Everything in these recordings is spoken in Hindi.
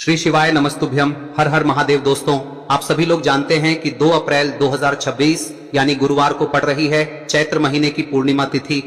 श्री शिवाय नमस्तुभ्यम। हर हर महादेव। दोस्तों, आप सभी लोग जानते हैं कि 2 अप्रैल 2026 यानी गुरुवार को पड़ रही है चैत्र महीने की पूर्णिमा तिथि।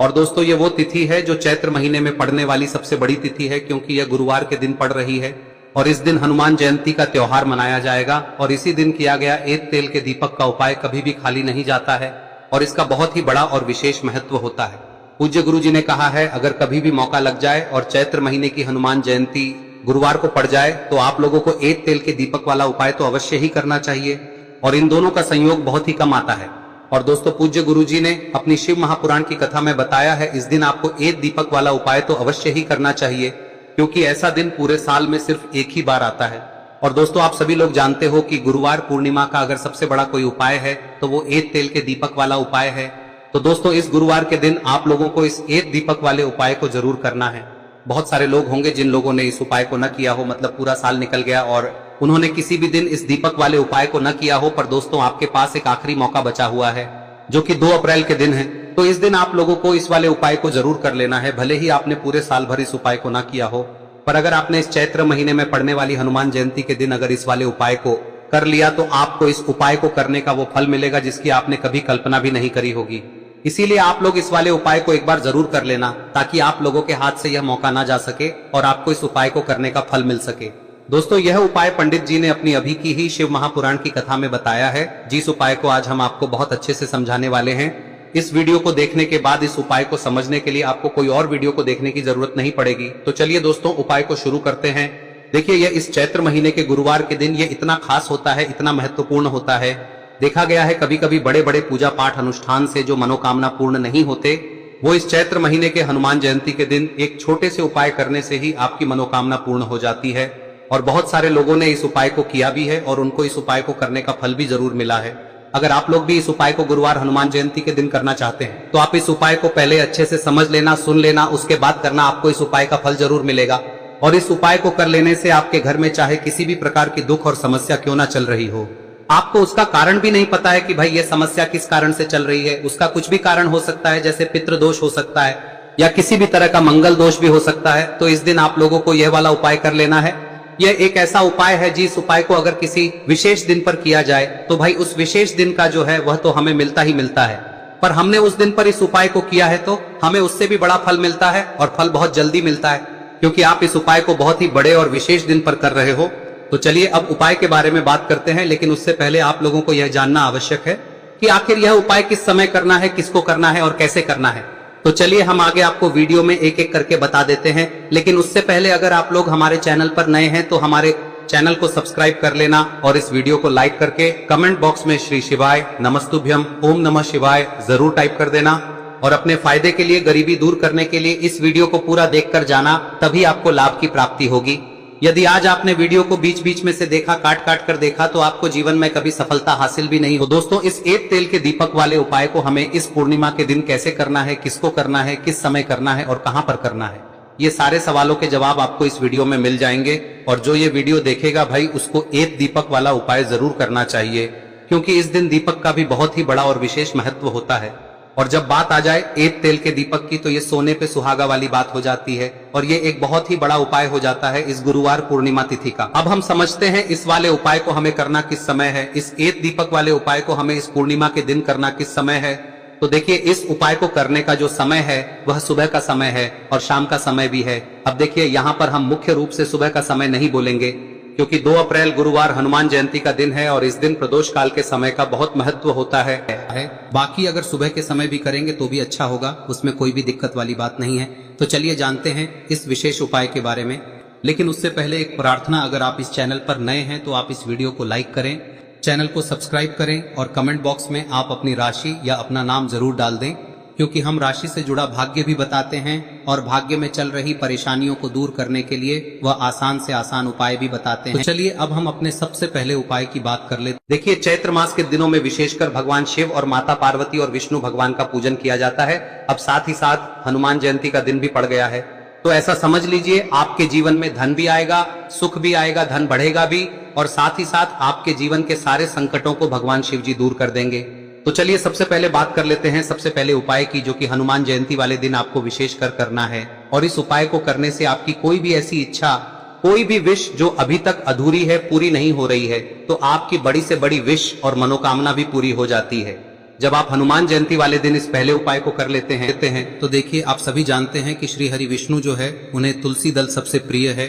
और दोस्तों, ये वो तिथि है जो चैत्र महीने में पड़ने वाली सबसे बड़ी तिथि है, क्योंकि यह गुरुवार के दिन पड़ रही है। और इस दिन हनुमान जयंती का त्योहार मनाया जाएगा। और इसी दिन किया गया एक तेल के दीपक का उपाय कभी भी खाली नहीं जाता है और इसका बहुत ही बड़ा और विशेष महत्व होता है। पूज्य गुरु जी ने कहा है, अगर कभी भी मौका लग जाए और चैत्र महीने की हनुमान जयंती गुरुवार को पड़ जाए तो आप लोगों को एक तेल के दीपक वाला उपाय तो अवश्य ही करना चाहिए। और इन दोनों का संयोग बहुत ही कम आता है। और दोस्तों, पूज्य गुरु जी ने अपनी शिव महापुराण की कथा में बताया है, इस दिन आपको एक दीपक वाला उपाय तो अवश्य ही करना चाहिए, क्योंकि ऐसा दिन पूरे साल में सिर्फ एक ही बार आता है। और दोस्तों, आप सभी लोग जानते हो कि गुरुवार पूर्णिमा का अगर सबसे बड़ा कोई उपाय है तो वो एक तेल के दीपक वाला उपाय है। तो दोस्तों, इस गुरुवार के दिन आप लोगों को इस एक दीपक वाले उपाय को जरूर करना है। बहुत सारे लोग होंगे जिन लोगों ने इस उपाय को न किया हो, मतलब पूरा साल निकल गया और उन्होंने किसी भी दिन इस दीपक वाले उपाय को न किया हो। पर दोस्तों, आपके पास एक आखिरी मौका बचा हुआ है, जो कि 2 अप्रैल के दिन है। तो इस दिन आप लोगों को इस वाले उपाय को जरूर कर लेना है, भले ही आपने पूरे साल भर इस उपाय को न किया हो। पर अगर आपने इस चैत्र महीने में पड़ने वाली हनुमान जयंती के दिन अगर इस वाले उपाय को कर लिया तो आपको इस उपाय को करने का वो फल मिलेगा जिसकी आपने कभी कल्पना भी नहीं करी होगी। इसीलिए आप लोग इस वाले उपाय को एक बार जरूर कर लेना, ताकि आप लोगों के हाथ से यह मौका ना जा सके और आपको इस उपाय को करने का फल मिल सके। दोस्तों, यह उपाय पंडित जी ने अपनी अभी की ही शिव महापुराण की कथा में बताया है, जिस उपाय को आज हम आपको बहुत अच्छे से समझाने वाले हैं। इस वीडियो को देखने के बाद इस उपाय को समझने के लिए आपको कोई और वीडियो को देखने की जरूरत नहीं पड़ेगी। तो चलिए दोस्तों, उपाय को शुरू करते हैं। देखिए, यह इस चैत्र महीने के गुरुवार के दिन ये इतना खास होता है, इतना महत्वपूर्ण होता है। देखा गया है कभी कभी बड़े बड़े पूजा पाठ अनुष्ठान से जो मनोकामना पूर्ण नहीं होते, वो इस चैत्र महीने के हनुमान जयंती के दिन एक छोटे से उपाय करने से ही आपकी मनोकामना पूर्ण हो जाती है। और बहुत सारे लोगों ने इस उपाय को किया भी है और उनको इस उपाय को करने का फल भी जरूर मिला है। अगर आप लोग भी इस उपाय को गुरुवार हनुमान जयंती के दिन करना चाहते हैं तो आप इस उपाय को पहले अच्छे से समझ लेना, सुन लेना, उसके बाद करना। आपको इस उपाय का फल जरूर मिलेगा। और इस उपाय को कर लेने से आपके घर में चाहे किसी भी प्रकार की दुख और समस्या क्यों ना चल रही हो, आपको उसका कारण भी नहीं पता है कि भाई ये समस्या किस कारण से चल रही है, उसका कुछ भी कारण हो सकता है, जैसे पितृदोष हो सकता है या किसी भी तरह का मंगल दोष भी हो सकता है। तो इस दिन आप लोगों को यह वाला उपाय कर लेना है। यह एक ऐसा उपाय है जिस उपाय को अगर किसी विशेष दिन पर किया जाए तो भाई उस विशेष दिन का जो है वह तो हमें मिलता ही मिलता है। पर हमने उस दिन पर इस उपाय को किया है तो हमें उससे भी बड़ा फल मिलता है, और फल बहुत जल्दी मिलता है, क्योंकि आप इस उपाय को बहुत ही बड़े और विशेष दिन पर कर रहे हो। तो चलिए अब उपाय के बारे में बात करते हैं, लेकिन उससे पहले आप लोगों को यह जानना आवश्यक है कि आखिर यह उपाय किस समय करना है, किसको करना है और कैसे करना है। तो चलिए हम आगे आपको वीडियो में एक एक करके बता देते हैं। लेकिन उससे पहले अगर आप लोग हमारे चैनल पर नए हैं तो हमारे चैनल को सब्सक्राइब कर लेना और इस वीडियो को लाइक करके कमेंट बॉक्स में श्री शिवाय नमस्तुभ्यम ओम नमः शिवाय जरूर टाइप कर देना। और अपने फायदे के लिए, गरीबी दूर करने के लिए इस वीडियो को पूरा देखकर जाना, तभी आपको लाभ की प्राप्ति होगी। यदि आज आपने वीडियो को बीच बीच में से देखा, काट काट कर देखा, तो आपको जीवन में कभी सफलता हासिल भी नहीं हो। दोस्तों, इस एक तेल के दीपक वाले उपाय को हमें इस पूर्णिमा के दिन कैसे करना है, किसको करना है, किस समय करना है और कहां पर करना है, ये सारे सवालों के जवाब आपको इस वीडियो में मिल जाएंगे। और जो ये वीडियो देखेगा भाई, उसको एक दीपक वाला उपाय जरूर करना चाहिए, क्योंकि इस दिन दीपक का भी बहुत ही बड़ा और विशेष महत्व होता है। और जब बात आ जाए एक तेल के दीपक की तो ये सोने पे सुहागा वाली बात हो जाती है, और ये एक बहुत ही बड़ा उपाय हो जाता है इस गुरुवार पूर्णिमा तिथि का। अब हम समझते हैं इस वाले उपाय को हमें करना किस समय है, इस एक दीपक वाले उपाय को हमें इस पूर्णिमा के दिन करना किस समय है। तो देखिए, इस उपाय को करने का जो समय है वह सुबह का समय है और शाम का समय भी है। अब देखिए, यहाँ पर हम मुख्य रूप से सुबह का समय नहीं बोलेंगे, क्योंकि 2 अप्रैल गुरुवार हनुमान जयंती का दिन है और इस दिन प्रदोष काल के समय का बहुत महत्व होता है। बाकी अगर सुबह के समय भी करेंगे तो भी अच्छा होगा, उसमें कोई भी दिक्कत वाली बात नहीं है। तो चलिए जानते हैं इस विशेष उपाय के बारे में। लेकिन उससे पहले एक प्रार्थना, अगर आप इस चैनल पर नए हैं तो आप इस वीडियो को लाइक करें, चैनल को सब्सक्राइब करें और कमेंट बॉक्स में आप अपनी राशि या अपना नाम जरूर डाल दें, क्योंकि हम राशि से जुड़ा भाग्य भी बताते हैं और भाग्य में चल रही परेशानियों को दूर करने के लिए वह आसान से आसान उपाय भी बताते हैं। तो चलिए अब हम अपने सबसे पहले उपाय की बात कर लेते। देखिए, चैत्र मास के दिनों में विशेषकर भगवान शिव और माता पार्वती और विष्णु भगवान का पूजन किया जाता है। अब साथ ही साथ हनुमान जयंती का दिन भी पड़ गया है, तो ऐसा समझ लीजिए आपके जीवन में धन भी आएगा, सुख भी आएगा, धन बढ़ेगा भी, और साथ ही साथ आपके जीवन के सारे संकटों को भगवान शिव जी दूर कर देंगे। तो चलिए सबसे पहले बात कर लेते हैं सबसे पहले उपाय की, जो कि हनुमान जयंती वाले दिन आपको विशेष कर करना है। और इस उपाय को करने से आपकी कोई भी ऐसी इच्छा, कोई भी विश जो अभी तक अधूरी है, पूरी नहीं हो रही है, तो आपकी बड़ी से बड़ी विश और मनोकामना भी पूरी हो जाती है। जब आप हनुमान जयंती वाले दिन इस पहले उपाय को कर लेते हैं तो देखिए, आप सभी जानते हैं कि श्री हरि विष्णु जो है उन्हें तुलसी दल सबसे प्रिय है।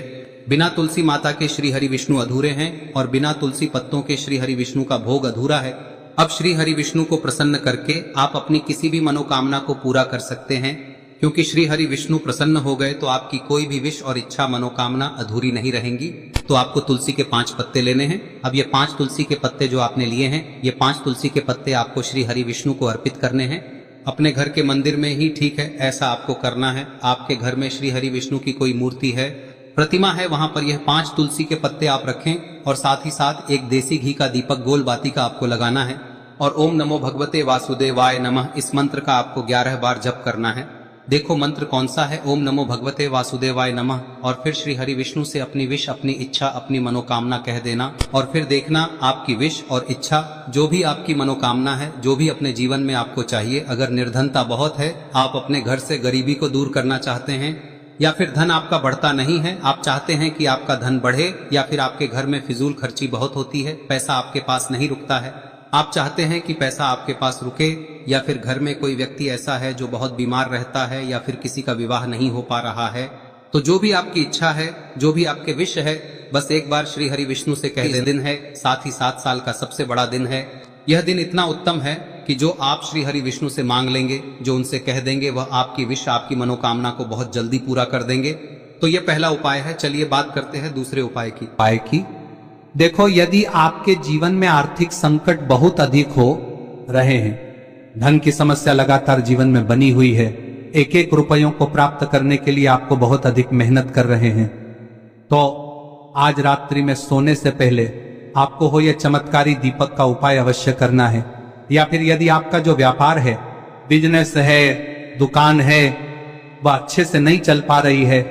बिना तुलसी माता के श्री हरि विष्णु अधूरे हैं और बिना तुलसी पत्तों के श्री हरि विष्णु का भोग अधूरा है। अब श्री हरि विष्णु को प्रसन्न करके आप अपनी किसी भी मनोकामना को पूरा कर सकते हैं, क्योंकि श्री हरि विष्णु प्रसन्न हो गए तो आपकी कोई भी विश और इच्छा मनोकामना अधूरी नहीं रहेंगी। तो आपको तुलसी के 5 पत्ते लेने हैं। अब ये 5 तुलसी के पत्ते जो आपने लिए हैं, ये 5 तुलसी के पत्ते आपको श्री हरि विष्णु को अर्पित करने हैं। अपने घर के मंदिर में ही ठीक है, ऐसा आपको करना है। आपके घर में श्री हरि विष्णु की कोई मूर्ति है, प्रतिमा है, वहां पर यह 5 तुलसी के पत्ते आप रखें और साथ ही साथ एक देसी घी का दीपक गोल बाती का आपको लगाना है और ओम नमो भगवते वासुदेवाय नमः इस मंत्र का आपको 11 बार जप करना है। देखो मंत्र कौन सा है, ओम नमो भगवते वासुदेवाय नमः, और फिर श्री हरि विष्णु से अपनी विश, अपनी इच्छा, अपनी मनोकामना कह देना और फिर देखना आपकी विश और इच्छा, जो भी आपकी मनोकामना है, जो भी अपने जीवन में आपको चाहिए। अगर निर्धनता बहुत है, आप अपने घर से गरीबी को दूर करना चाहते हैं, या फिर धन आपका बढ़ता नहीं है, आप चाहते हैं कि आपका धन बढ़े, या फिर आपके घर में फिजूल खर्ची बहुत होती है, पैसा आपके पास नहीं रुकता है, आप चाहते हैं कि पैसा आपके पास रुके, या फिर घर में कोई व्यक्ति ऐसा है जो बहुत बीमार रहता है, या फिर किसी का विवाह नहीं हो पा रहा है, तो जो भी आपकी इच्छा है, जो भी आपके विश है, बस एक बार श्री हरि विष्णु से कह दें। दिन है, साथ ही 7 साल का सबसे बड़ा दिन है। यह दिन इतना उत्तम है कि जो आप श्री हरि विष्णु से मांग लेंगे, जो उनसे कह देंगे, वह आपकी विश, आपकी मनोकामना को बहुत जल्दी पूरा कर देंगे। तो यह पहला उपाय है। चलिए बात करते हैं दूसरे उपाय की। देखो, यदि आपके जीवन में आर्थिक संकट बहुत अधिक हो रहे हैं, धन की समस्या लगातार जीवन में बनी हुई है, एक एक रुपयों को प्राप्त करने के लिए आपको बहुत अधिक मेहनत कर रहे हैं, तो आज रात्रि में सोने से पहले आपको हो यह चमत्कारी दीपक का उपाय अवश्य करना है। या फिर यदि आपका जो व्यापार है, बिजनेस है, दुकान है, वह अच्छे से नहीं चल पा रही है,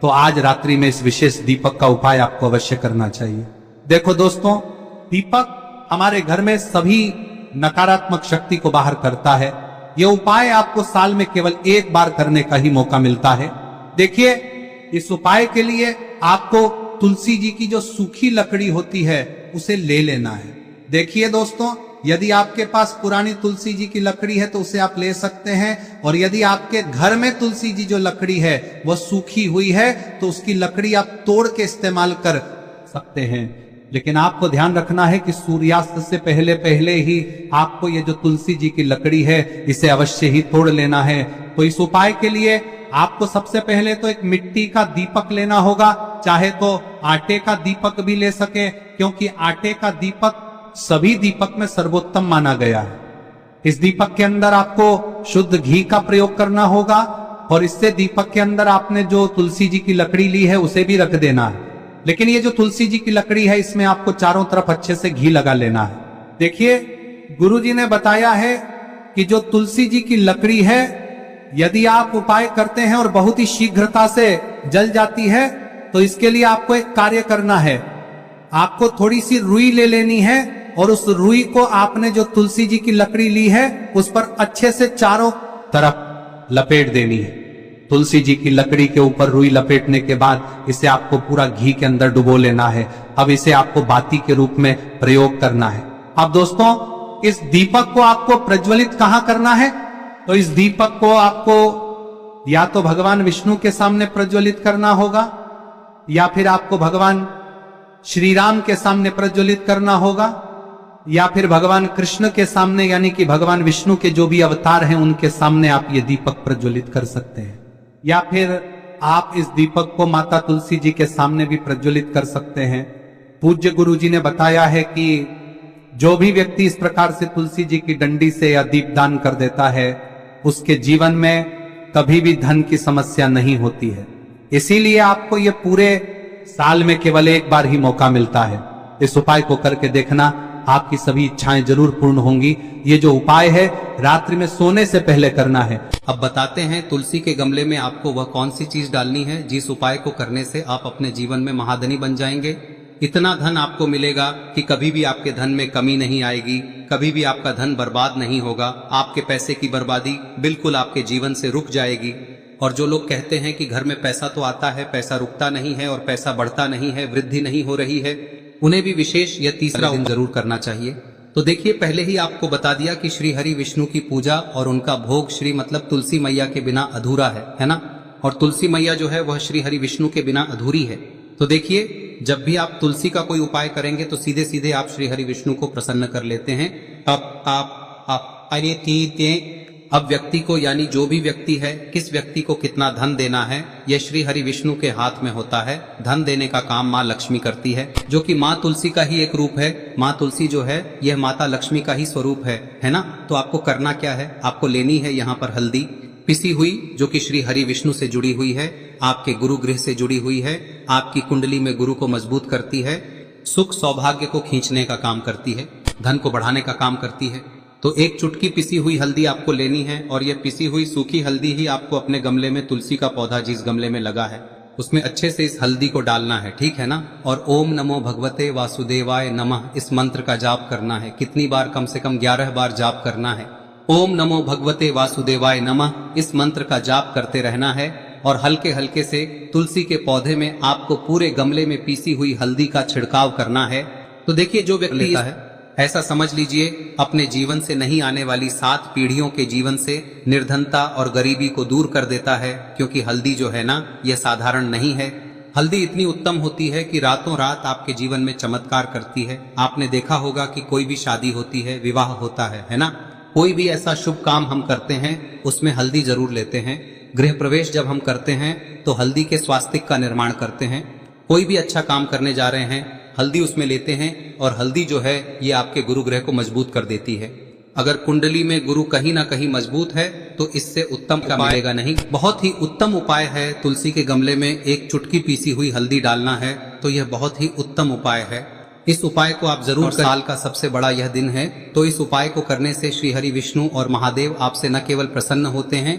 तो आज रात्रि में इस विशेष दीपक का उपाय आपको अवश्य करना चाहिए। देखो दोस्तों, दीपक हमारे घर में सभी नकारात्मक शक्ति को बाहर करता है। यह उपाय आपको साल में केवल एक बार करने का ही मौका मिलता है। देखिए, इस उपाय के लिए आपको तुलसी जी की जो सूखी लकड़ी होती है उसे ले लेना है। देखिए दोस्तों, यदि आपके पास पुरानी तुलसी जी की लकड़ी है तो उसे आप ले सकते हैं, और यदि आपके घर में तुलसी जी जो लकड़ी है वह सूखी हुई है तो उसकी लकड़ी आप तोड़ के इस्तेमाल कर सकते हैं। लेकिन आपको ध्यान रखना है कि सूर्यास्त से पहले पहले ही आपको ये जो तुलसी जी की लकड़ी है इसे अवश्य ही तोड़ लेना है। तो इस उपाय के लिए आपको सबसे पहले तो एक मिट्टी का दीपक लेना होगा, चाहे तो आटे का दीपक भी ले सके, क्योंकि आटे का दीपक सभी दीपक में सर्वोत्तम माना गया है। इस दीपक के अंदर आपको शुद्ध घी का प्रयोग करना होगा, और इससे दीपक के अंदर आपने जो तुलसी जी की लकड़ी ली है उसे भी रख देना है। लेकिन ये जो तुलसी जी की लकड़ी है, इसमें आपको चारों तरफ अच्छे से घी लगा लेना है। देखिए, गुरु जी ने बताया है कि जो तुलसी जी की लकड़ी है, यदि आप उपाय करते हैं और बहुत ही शीघ्रता से जल जाती है, तो इसके लिए आपको एक कार्य करना है। आपको थोड़ी सी रुई ले लेनी है और उस रुई को आपने जो तुलसी जी की लकड़ी ली है उस पर अच्छे से चारों तरफ लपेट देनी है। तुलसी जी की लकड़ी के ऊपर रुई लपेटने के बाद इसे आपको पूरा घी के अंदर डुबो लेना है। अब इसे आपको बाती के रूप में प्रयोग करना है। अब दोस्तों, इस दीपक को आपको प्रज्वलित कहां करना है? तो इस दीपक को आपको या तो भगवान विष्णु के सामने प्रज्वलित करना होगा, या फिर आपको भगवान श्री राम के सामने प्रज्वलित करना होगा, या फिर भगवान कृष्ण के सामने, यानी कि भगवान विष्णु के जो भी अवतार हैं उनके सामने आप ये दीपक प्रज्वलित कर सकते हैं। या फिर आप इस दीपक को माता तुलसी जी के सामने भी प्रज्वलित कर सकते हैं। पूज्य गुरु जी ने बताया है कि जो भी व्यक्ति इस प्रकार से तुलसी जी की डंडी से या दीपदान कर देता है, उसके जीवन में कभी भी धन की समस्या नहीं होती है। इसीलिए आपको ये पूरे साल में केवल एक बार ही मौका मिलता है। इस उपाय को करके देखना, आपकी सभी इच्छाएं जरूर पूर्ण होंगी। ये जो उपाय है रात्रि में सोने से पहले करना है। अब बताते हैं तुलसी के गमले में आपको वह कौन सी चीज डालनी है जिस उपाय को करने से आप अपने जीवन में महाधनी बन जाएंगे। इतना धन आपको मिलेगा कि कभी भी आपके धन में कमी नहीं आएगी, कभी भी आपका धन बर्बाद नहीं होगा। आपके पैसे की बर्बादी बिल्कुल आपके जीवन से रुक जाएगी। और जो लोग कहते हैं कि घर में पैसा तो आता है, पैसा रुकता नहीं है और पैसा बढ़ता नहीं है, वृद्धि नहीं हो रही है, उन्हें भी विशेष यह तीसरा दिन जरूर करना चाहिए। तो देखिए, पहले ही आपको बता दिया कि श्री हरि विष्णु की पूजा और उनका भोग श्री मतलब तुलसी मैया के बिना अधूरा है ना। और तुलसी मैया जो है वह श्री हरि विष्णु के बिना अधूरी है। तो देखिए, जब भी आप तुलसी का कोई उपाय करेंगे तो सीधे सीधे आप श्री हरि विष्णु को प्रसन्न कर लेते हैं। अब व्यक्ति को, यानी जो भी व्यक्ति है, किस व्यक्ति को कितना धन देना है, यह श्री हरि विष्णु के हाथ में होता है। धन देने का काम माँ लक्ष्मी करती है, जो कि माँ तुलसी का ही एक रूप है। माँ तुलसी जो है यह माता लक्ष्मी का ही स्वरूप है ना। तो आपको करना क्या है, आपको लेनी है यहाँ पर हल्दी पिसी हुई, जो कि श्री हरि विष्णु से जुड़ी हुई है, आपके गुरु गृह से जुड़ी हुई है, आपकी कुंडली में गुरु को मजबूत करती है, सुख सौभाग्य को खींचने का काम करती है, धन को बढ़ाने का काम करती है। तो एक चुटकी पिसी हुई हल्दी आपको लेनी है और यह पिसी हुई सूखी हल्दी ही आपको अपने गमले में, तुलसी का पौधा जिस गमले में लगा है उसमें अच्छे से इस हल्दी को डालना है, ठीक है ना। और ओम नमो भगवते वासुदेवाय नमः इस मंत्र का जाप करना है। कितनी बार? कम से कम 11 बार जाप करना है। ओम नमो भगवते वासुदेवाय नमः इस मंत्र का जाप करते रहना है और हल्के हल्के से तुलसी के पौधे में आपको पूरे गमले में पीसी हुई हल्दी का छिड़काव करना है। तो देखिए, जो व्यक्ति लेता है, ऐसा समझ लीजिए अपने जीवन से नहीं आने वाली 7 पीढ़ियों के जीवन से निर्धनता और गरीबी को दूर कर देता है। क्योंकि हल्दी जो है ना, यह साधारण नहीं है। हल्दी इतनी उत्तम होती है कि रातों रात आपके जीवन में चमत्कार करती है। आपने देखा होगा कि कोई भी शादी होती है, विवाह होता है ना, कोई भी ऐसा शुभ काम हम करते हैं उसमें हल्दी जरूर लेते हैं। गृह प्रवेश जब हम करते हैं तो हल्दी के स्वास्तिक का निर्माण करते हैं। कोई भी अच्छा काम करने जा रहे हैं, हल्दी उसमें लेते हैं और हल्दी जो है ये आपके गुरु ग्रह को मजबूत कर देती है। अगर कुंडली में गुरु कहीं ना कहीं मजबूत है तो इससे उत्तम का मिलेगा नहीं। बहुत ही उत्तम उपाय है, तुलसी के गमले में एक चुटकी पीसी हुई हल्दी डालना है, तो यह बहुत ही उत्तम उपाय है। इस उपाय को आप जरूर, साल का सबसे बड़ा यह दिन है, तो इस उपाय को करने से श्री हरि विष्णु और महादेव आपसे न केवल प्रसन्न होते हैं,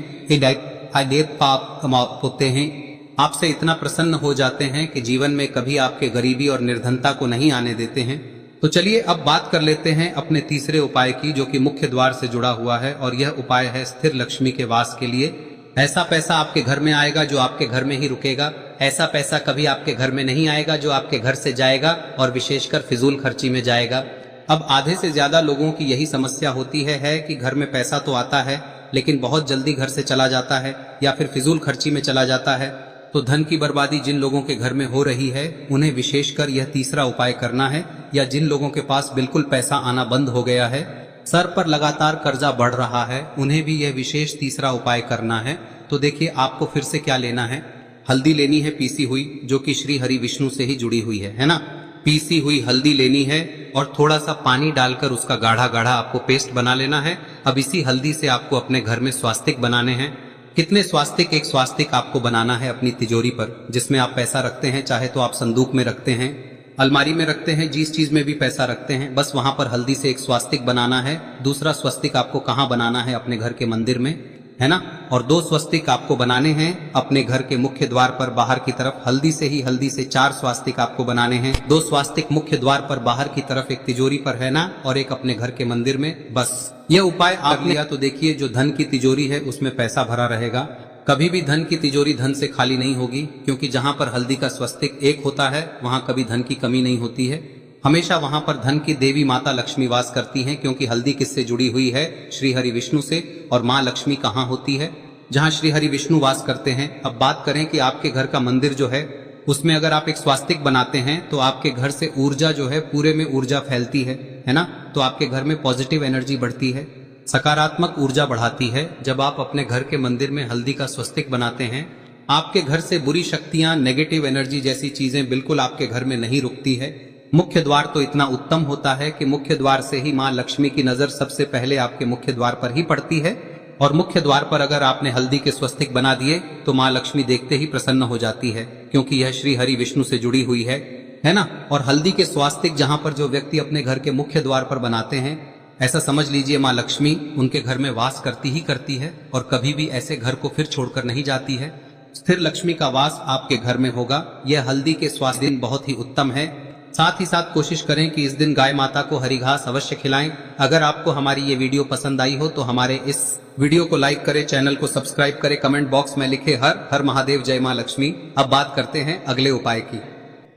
पाप होते हैं, आपसे इतना प्रसन्न हो जाते हैं कि जीवन में कभी आपके गरीबी और निर्धनता को नहीं आने देते हैं। तो चलिए अब बात कर लेते हैं अपने तीसरे उपाय की, जो कि मुख्य द्वार से जुड़ा हुआ है। और यह उपाय है स्थिर लक्ष्मी के वास के लिए। ऐसा पैसा आपके घर में आएगा जो आपके घर में ही रुकेगा। ऐसा पैसा कभी आपके घर में नहीं आएगा जो आपके घर से जाएगा और विशेषकर फिजूल खर्ची में जाएगा। अब आधे से ज्यादा लोगों की यही समस्या होती है कि घर में पैसा तो आता है लेकिन बहुत जल्दी घर से चला जाता है या फिर फिजूल खर्ची में चला जाता है। तो धन की बर्बादी जिन लोगों के घर में हो रही है उन्हें विशेषकर यह तीसरा उपाय करना है। या जिन लोगों के पास बिल्कुल पैसा आना बंद हो गया है, सर पर लगातार कर्जा बढ़ रहा है, उन्हें भी यह विशेष तीसरा उपाय करना है। तो देखिए, आपको फिर से क्या लेना है, हल्दी लेनी है पीसी हुई, जो कि श्री हरि विष्णु से ही जुड़ी हुई है ना। पीसी हुई हल्दी लेनी है और थोड़ा सा पानी डालकर उसका गाढ़ा गाढ़ा आपको पेस्ट बना लेना है। अब इसी हल्दी से आपको अपने घर में स्वास्तिक बनाने हैं। कितने स्वास्तिक? एक स्वास्तिक आपको बनाना है अपनी तिजोरी पर, जिसमें आप पैसा रखते हैं। चाहे तो आप संदूक में रखते हैं, अलमारी में रखते हैं, जिस चीज में भी पैसा रखते हैं, बस वहां पर हल्दी से एक स्वास्तिक बनाना है। दूसरा स्वस्तिक आपको कहाँ बनाना है? अपने घर के मंदिर में, है ना। और 2 स्वस्तिक आपको बनाने हैं अपने घर के मुख्य द्वार पर बाहर की तरफ। हल्दी से 4 स्वास्तिक आपको बनाने हैं। 2 स्वास्तिक मुख्य द्वार पर बाहर की तरफ, एक तिजोरी पर, है ना, और एक अपने घर के मंदिर में। बस यह उपाय आप लिया तो देखिए, जो धन की तिजोरी है उसमें पैसा भरा रहेगा। कभी भी धन की तिजोरी धन से खाली नहीं होगी, क्योंकि जहां पर हल्दी का स्वस्तिक एक होता है वहां कभी धन की कमी नहीं होती है। हमेशा वहां पर धन की देवी माता लक्ष्मी वास करती हैं, क्योंकि हल्दी किससे जुड़ी हुई है? श्री हरि विष्णु से। और माँ लक्ष्मी कहाँ होती है? जहाँ श्री हरि विष्णु वास करते हैं। अब बात करें कि आपके घर का मंदिर जो है उसमें अगर आप एक स्वास्तिक बनाते हैं तो आपके घर से ऊर्जा जो है, पूरे में ऊर्जा फैलती है ना। तो आपके घर में पॉजिटिव एनर्जी बढ़ती है, सकारात्मक ऊर्जा बढ़ाती है। जब आप अपने घर के मंदिर में हल्दी का स्वस्तिक बनाते हैं, आपके घर से बुरी शक्तियां, नेगेटिव एनर्जी जैसी चीजें बिल्कुल आपके घर में नहीं रुकती है। मुख्य द्वार तो इतना उत्तम होता है कि मुख्य द्वार से ही माँ लक्ष्मी की नजर सबसे पहले आपके मुख्य द्वार पर ही पड़ती है। और मुख्य द्वार पर अगर आपने हल्दी के स्वस्तिक बना दिए तो माँ लक्ष्मी देखते ही प्रसन्न हो जाती है, क्योंकि यह श्री हरि विष्णु से जुड़ी हुई है ना। और हल्दी के स्वास्तिक जहां पर जो व्यक्ति अपने घर के मुख्य द्वार पर बनाते हैं, ऐसा समझ लीजिए माँ लक्ष्मी उनके घर में वास करती ही करती है और कभी भी ऐसे घर को फिर छोड़कर नहीं जाती है। स्थिर लक्ष्मी का वास आपके घर में होगा। यह हल्दी के स्वास्थ्य दिन बहुत ही उत्तम है। साथ ही साथ कोशिश करें कि इस दिन गाय माता को हरी घास अवश्य खिलाएं। अगर आपको हमारी ये वीडियो पसंद आई हो तो हमारे इस वीडियो को लाइक करें, चैनल को सब्सक्राइब करें, कमेंट बॉक्स में लिखे हर हर महादेव जय मां लक्ष्मी। अब बात करते हैं अगले उपाय की।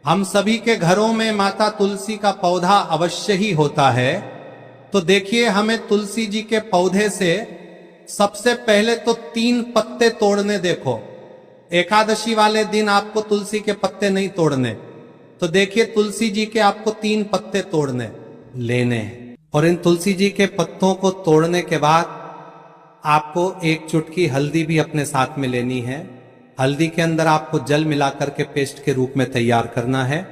हम सभी के घरों में माता तुलसी का पौधा अवश्य ही होता है। तो देखिए, हमें तुलसी जी के पौधे से सबसे पहले तो 3 पत्ते तोड़ने। देखो, एकादशी वाले दिन आपको तुलसी के पत्ते नहीं तोड़ने। तो देखिए, तुलसी जी के आपको 3 पत्ते तोड़ने लेने हैं। और इन तुलसी जी के पत्तों को तोड़ने के बाद आपको 1 चुटकी हल्दी भी अपने साथ में लेनी है। हल्दी के अंदर आपको जल मिलाकर के पेस्ट के रूप में तैयार करना है।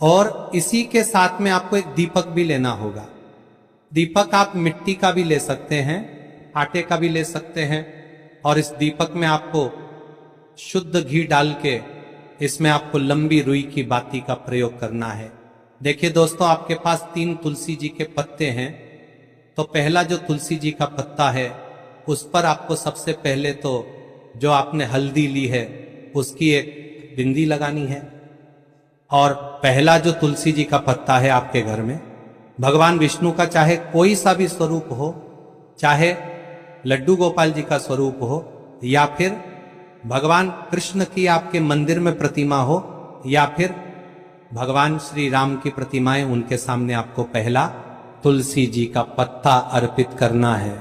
और इसी के साथ में आपको एक दीपक भी लेना होगा। दीपक आप मिट्टी का भी ले सकते हैं, आटे का भी ले सकते हैं। और इस दीपक में आपको शुद्ध घी डाल के इसमें आपको लंबी रुई की बाती का प्रयोग करना है। देखिए दोस्तों, आपके पास 3 तुलसी जी के पत्ते हैं। तो पहला जो तुलसी जी का पत्ता है उस पर आपको सबसे पहले तो जो आपने हल्दी ली है उसकी एक बिंदी लगानी है। और पहला जो तुलसी जी का पत्ता है आपके घर में, भगवान विष्णु का चाहे कोई सा भी स्वरूप हो, चाहे लड्डू गोपाल जी का स्वरूप हो, या फिर भगवान कृष्ण की आपके मंदिर में प्रतिमा हो, या फिर भगवान श्री राम की प्रतिमाएं, उनके सामने आपको पहला तुलसी जी का पत्ता अर्पित करना है।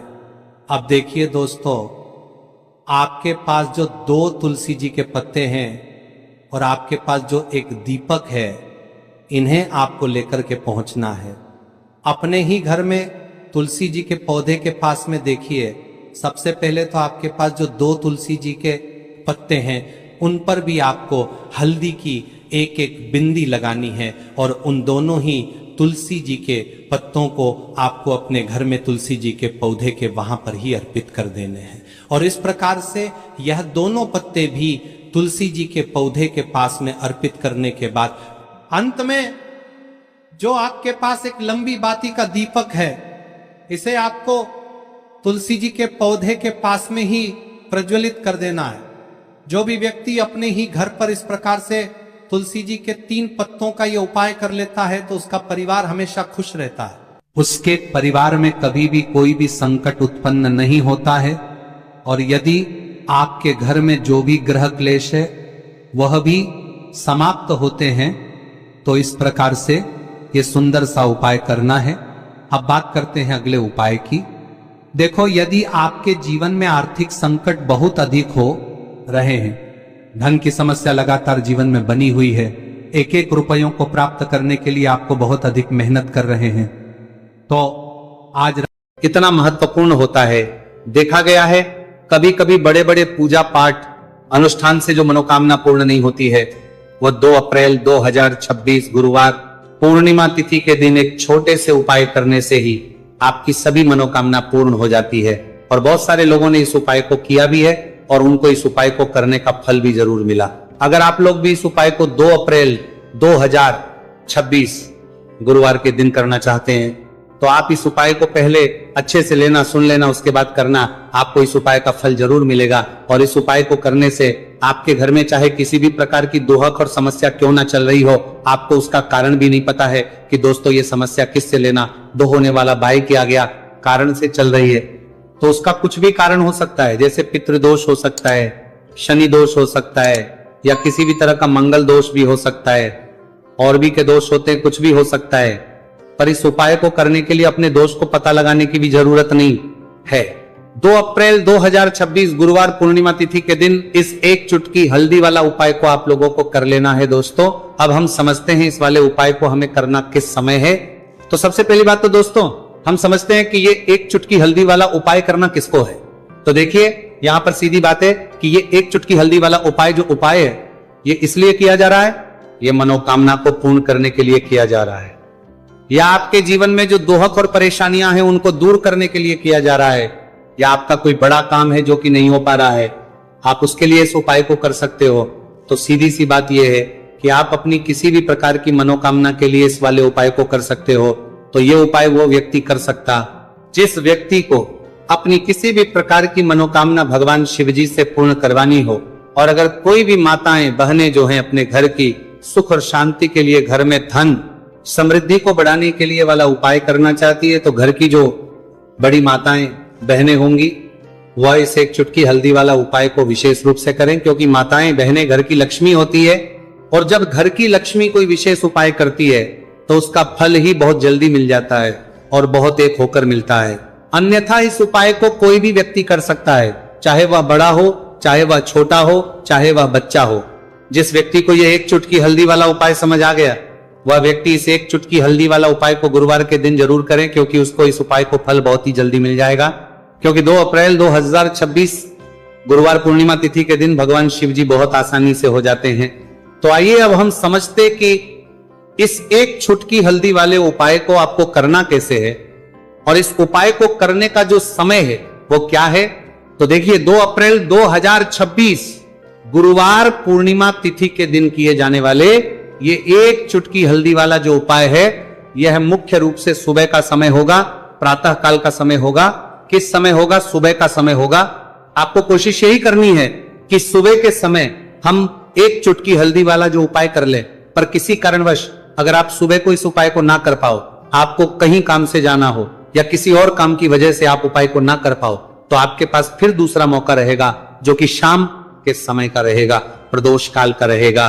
अब देखिए दोस्तों, आपके पास जो 2 तुलसी जी के पत्ते हैं और आपके पास जो एक दीपक है, इन्हें आपको लेकर के पहुंचना है। अपने ही घर में तुलसी जी के पौधे के पास में देखिए, सबसे पहले तो आपके पास जो 2 तुलसी जी के पत्ते हैं उन पर भी आपको हल्दी की एक एक बिंदी लगानी है। और उन दोनों ही तुलसी जी के पत्तों को आपको अपने घर में तुलसी जी के पौधे के वहां पर ही अर्पित कर देने हैं। और इस प्रकार से यह दोनों पत्ते भी तुलसी जी के पौधे के पास में अर्पित करने के बाद अंत में जो आपके पास एक लंबी बाती का दीपक है, इसे आपको तुलसी जी के पौधे के पास में ही प्रज्वलित कर देना है। जो भी व्यक्ति अपने ही घर पर इस प्रकार से तुलसी जी के 3 पत्तों का ये उपाय कर लेता है तो उसका परिवार हमेशा खुश रहता है। उसके परिवार में कभी भी कोई भी संकट उत्पन्न नहीं होता है। और यदि आपके घर में जो भी ग्रह क्लेश है वह भी समाप्त होते हैं। तो इस प्रकार से ये सुंदर सा उपाय करना है। अब बात करते हैं अगले उपाय की। देखो, यदि आपके जीवन में आर्थिक संकट बहुत अधिक हो रहे हैं, धन की समस्या लगातार जीवन में बनी हुई है, एक एक रुपयों को प्राप्त करने के लिए आपको बहुत अधिक मेहनत कर रहे हैं, तो आज कितना महत्वपूर्ण होता है। देखा गया है कभी कभी बड़े बड़े पूजा पाठ अनुष्ठान से जो मनोकामना पूर्ण नहीं होती है, वह 2 अप्रैल 2026 गुरुवार पूर्णिमा तिथि के दिन एक छोटे से उपाय करने से ही आपकी सभी मनोकामना पूर्ण हो जाती है। और बहुत सारे लोगों ने इस उपाय को किया भी है और उनको इस उपाय को करने का फल भी जरूर मिला। अगर आप लोग भी इस उपाय को 2 अप्रैल 2026 गुरुवार के दिन करना चाहते हैं तो आप इस उपाय को पहले अच्छे से लेना, सुन लेना, उसके बाद करना। आपको इस उपाय का फल जरूर मिलेगा। और इस उपाय को करने से आपके घर में चाहे किसी भी प्रकार की दोहक और समस्या क्यों ना चल रही हो, आपको उसका कारण भी नहीं पता है कि दोस्तों ये समस्या किससे लेना, दो होने वाला भाई के आ गया कारण से चल रही है, तो उसका कुछ भी कारण हो सकता है। जैसे पितृदोष हो सकता है, शनि दोष हो सकता है, या किसी भी तरह का मंगल दोष भी हो सकता है, और भी के दोष होते हैं, कुछ भी हो सकता है। पर इस उपाय को करने के लिए अपने दोष को पता लगाने की भी जरूरत नहीं है। 2 अप्रैल 2026 गुरुवार पूर्णिमा तिथि के दिन इस 1 चुटकी हल्दी वाला उपाय को आप लोगों को कर लेना है। दोस्तों, अब हम समझते हैं इस वाले उपाय को हमें करना किस समय है। तो सबसे पहली बात तो दोस्तों, हम समझते हैं कि ये 1 चुटकी हल्दी वाला उपाय करना किसको है। तो देखिए, यहां पर सीधी बात है कि ये 1 चुटकी हल्दी वाला उपाय जो उपाय है, ये इसलिए किया जा रहा है, ये मनोकामना को पूर्ण करने के लिए किया जा रहा है, या आपके जीवन में जो दोहक और परेशानियां हैं उनको दूर करने के लिए किया जा रहा है, या आपका कोई बड़ा काम है जो कि नहीं हो पा रहा है, आप उसके लिए इस उपाय को कर सकते हो। तो सीधी सी बात यह है कि आप अपनी किसी भी प्रकार की मनोकामना के लिए इस वाले उपाय को कर सकते हो। तो ये उपाय वो व्यक्ति कर सकता जिस व्यक्ति को अपनी किसी भी प्रकार की मनोकामना भगवान शिव जी से पूर्ण करवानी हो। और अगर कोई भी माताएं बहनें जो हैं अपने घर की सुख और शांति के लिए, घर में धन समृद्धि को बढ़ाने के लिए वाला उपाय करना चाहती है, तो घर की जो बड़ी माताएं बहनें होंगी वह इस एक चुटकी हल्दी वाला उपाय को विशेष रूप से करें, क्योंकि माताएं बहनें घर की लक्ष्मी होती है और जब घर की लक्ष्मी कोई विशेष उपाय करती है तो उसका फल ही बहुत जल्दी मिल जाता है और बहुत एक होकर मिलता है। अन्यथा इस उपाय को कोई भी व्यक्ति कर सकता है, चाहे वह बड़ा हो, चाहे वह छोटा हो, चाहे वह बच्चा हो। जिस व्यक्ति को यह एक चुटकी हल्दी वाला उपाय समझ आ गया वह व्यक्ति इस एक चुटकी हल्दी वाला उपाय को गुरुवार के दिन जरूर करें, क्योंकि उसको इस उपाय को फल बहुत ही जल्दी मिल जाएगा। क्योंकि 2 अप्रैल 2026 गुरुवार पूर्णिमा तिथि के दिन भगवान शिव जी बहुत आसानी से हो जाते हैं। तो आइए अब हम समझते कि इस एक चुटकी हल्दी वाले उपाय को आपको करना कैसे है और इस उपाय को करने का जो समय है वो क्या है। तो देखिए 2 अप्रैल 2026 गुरुवार पूर्णिमा तिथि के दिन किए जाने वाले ये एक चुटकी हल्दी वाला जो उपाय है यह मुख्य रूप से सुबह का समय होगा, प्रातः काल का समय होगा। किस समय होगा? सुबह का समय होगा। आपको कोशिश यही करनी है कि सुबह के समय हम एक चुटकी हल्दी वाला जो उपाय कर ले, पर किसी कारणवश अगर आप सुबह को इस उपाय को ना कर पाओ, आपको कहीं काम से जाना हो या किसी और काम की वजह से आप उपाय को ना कर पाओ, तो आपके पास फिर दूसरा मौका रहेगा जो कि शाम के समय का रहेगा, प्रदोष काल का रहेगा।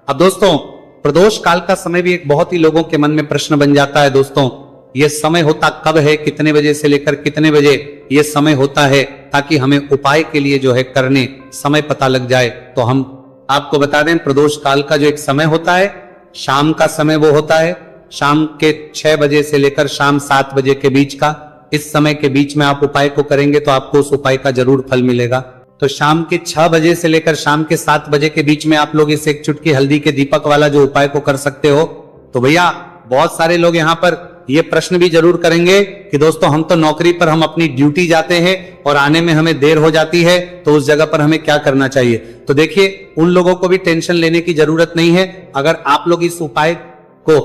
अब दोस्तों प्रदोष काल का समय भी एक बहुत ही लोगों के मन में प्रश्न बन जाता है। दोस्तों यह समय होता कब है, कितने बजे से लेकर कितने बजे यह समय होता है, ताकि हमें उपाय के लिए जो है करने समय पता लग जाए। तो हम आपको बता दें प्रदोष काल का जो एक समय होता है, शाम का समय वो होता है, शाम के 6 बजे से लेकर शाम 7 बजे के बीच का। इस समय के बीच में आप उपाय को करेंगे तो आपको उस उपाय का जरूर फल मिलेगा। तो शाम के 6 बजे से लेकर शाम के 7 बजे के बीच में आप लोग इस एक चुटकी हल्दी के दीपक वाला जो उपाय को कर सकते हो। तो भैया बहुत सारे लोग यहाँ पर ये प्रश्न भी जरूर करेंगे कि दोस्तों हम तो नौकरी पर हम अपनी ड्यूटी जाते हैं और आने में हमें देर हो जाती है, तो उस जगह पर हमें क्या करना चाहिए। तो देखिए उन लोगों को भी टेंशन लेने की जरूरत नहीं है। अगर आप लोग इस उपाय को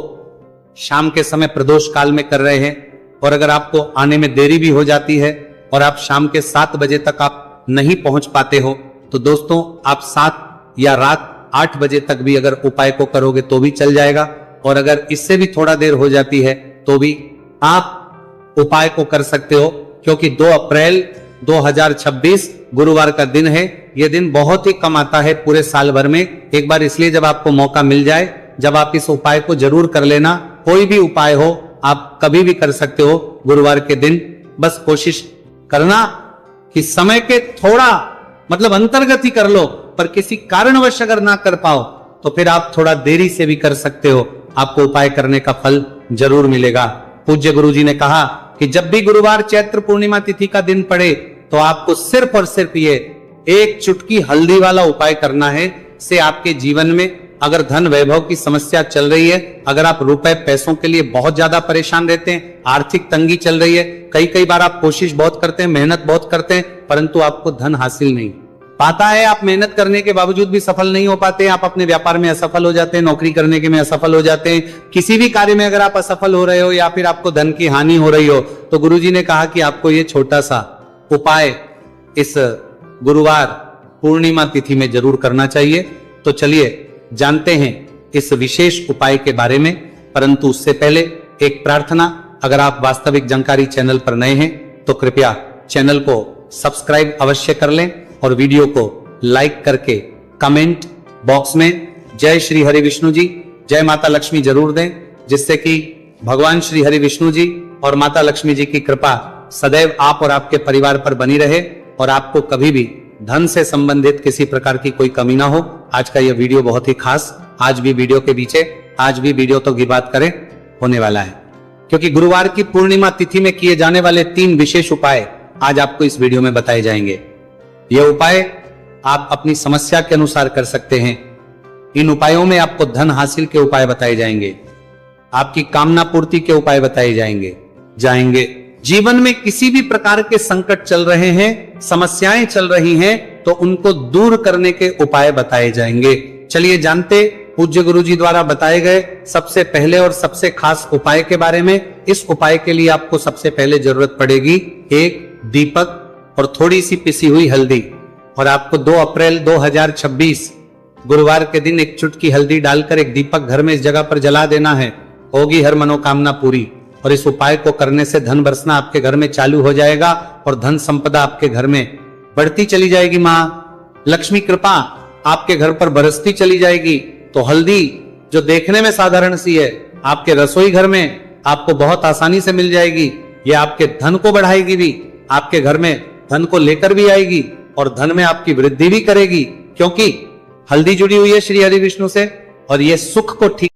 शाम के समय प्रदोष काल में कर रहे हैं और अगर आपको आने में देरी भी हो जाती है और आप शाम के 7 बजे तक आप नहीं पहुंच पाते हो, तो दोस्तों आप 7 या रात 8 बजे तक भी अगर उपाय को करोगे तो भी चल जाएगा। और अगर इससे भी थोड़ा देर हो जाती है तो भी आप उपाय को कर सकते हो, क्योंकि 2 अप्रैल 2026 गुरुवार का दिन है। यह दिन बहुत ही कम आता है पूरे साल भर में, एक बार इसलिए जब आपको मौका मिल जाए जब आप इस उपाय को जरूर कर लेना। कोई भी उपाय हो आप कभी भी कर सकते हो गुरुवार के दिन। बस कोशिश करना कि समय के थोड़ा मतलब अंतर्गत ही कर लो, पर किसी कारणवश अगर ना कर पाओ तो फिर आप थोड़ा देरी से भी कर सकते हो, आपको उपाय करने का फल जरूर मिलेगा। पूज्य गुरुजी ने कहा कि जब भी गुरुवार चैत्र पूर्णिमा तिथि का दिन पड़े तो आपको सिर्फ और सिर्फ ये एक चुटकी हल्दी वाला उपाय करना है। से आपके जीवन में अगर धन वैभव की समस्या चल रही है, अगर आप रुपए पैसों के लिए बहुत ज्यादा परेशान रहते हैं, आर्थिक तंगी चल रही है, कई बार आप कोशिश बहुत करते हैं, मेहनत बहुत करते हैं, परंतु आपको धन हासिल नहीं पाता है, आप मेहनत करने के बावजूद भी सफल नहीं हो पाते, आप अपने व्यापार में असफल हो जाते हैं, नौकरी करने के में असफल हो जाते हैं, किसी भी कार्य में अगर आप असफल हो रहे हो या फिर आपको धन की हानि हो रही हो, तो गुरुजी ने कहा कि आपको ये छोटा सा उपाय इस गुरुवार पूर्णिमा तिथि में जरूर करना चाहिए। तो चलिए जानते हैं इस विशेष उपाय के बारे में, परंतु उससे पहले एक प्रार्थना। अगर आप वास्तविक जानकारी चैनल पर नए हैं तो कृपया चैनल को सब्सक्राइब अवश्य कर लें और वीडियो को लाइक करके कमेंट बॉक्स में जय श्री हरि विष्णु जी, जय माता लक्ष्मी जरूर दें, जिससे कि भगवान श्री हरि विष्णु जी और माता लक्ष्मी जी की कृपा सदैव आप और आपके परिवार पर बनी रहे और आपको कभी भी धन से संबंधित किसी प्रकार की कोई कमी ना हो। आज का यह वीडियो बहुत ही खास, आज भी वीडियो के पीछे आज भी वीडियो तो की बात करें होने वाला है, क्योंकि गुरुवार की पूर्णिमा तिथि में किए जाने वाले 3 विशेष उपाय आज आपको इस वीडियो में बताए जाएंगे। यह उपाय आप अपनी समस्या के अनुसार कर सकते हैं। इन उपायों में आपको धन हासिल के उपाय बताए जाएंगे, आपकी कामना पूर्ति के उपाय बताए जाएंगे। जीवन में किसी भी प्रकार के संकट चल रहे हैं, समस्याएं चल रही हैं, तो उनको दूर करने के उपाय बताए जाएंगे। चलिए जानते पूज्य गुरुजी द्वारा बताए गए सबसे पहले और सबसे खास उपाय के बारे में। इस उपाय के लिए आपको सबसे पहले जरूरत पड़ेगी एक दीपक और थोड़ी सी पिसी हुई हल्दी। और आपको 2 अप्रैल 2026 गुरुवार के दिन एक चुटकी हल्दी डालकर एक दीपक घर में इस जगह पर जला देना है, होगी हर मनोकामना पूरी। और इस उपाय को करने से धन बरसना आपके घर में चालू हो जाएगा और धन संपदा आपके घर में बढ़ती चली जाएगी। माँ लक्ष्मी कृपा आपके घर पर बरसती चली जाएगी। तो हल्दी जो देखने में साधारण सी है, आपके रसोई घर में आपको बहुत आसानी से मिल जाएगी। ये आपके धन को बढ़ाएगी भी, आपके घर में धन को लेकर भी आएगी और धन में आपकी वृद्धि भी करेगी, क्योंकि हल्दी जुड़ी हुई है श्री हरि विष्णु से और ये सुख को ठीक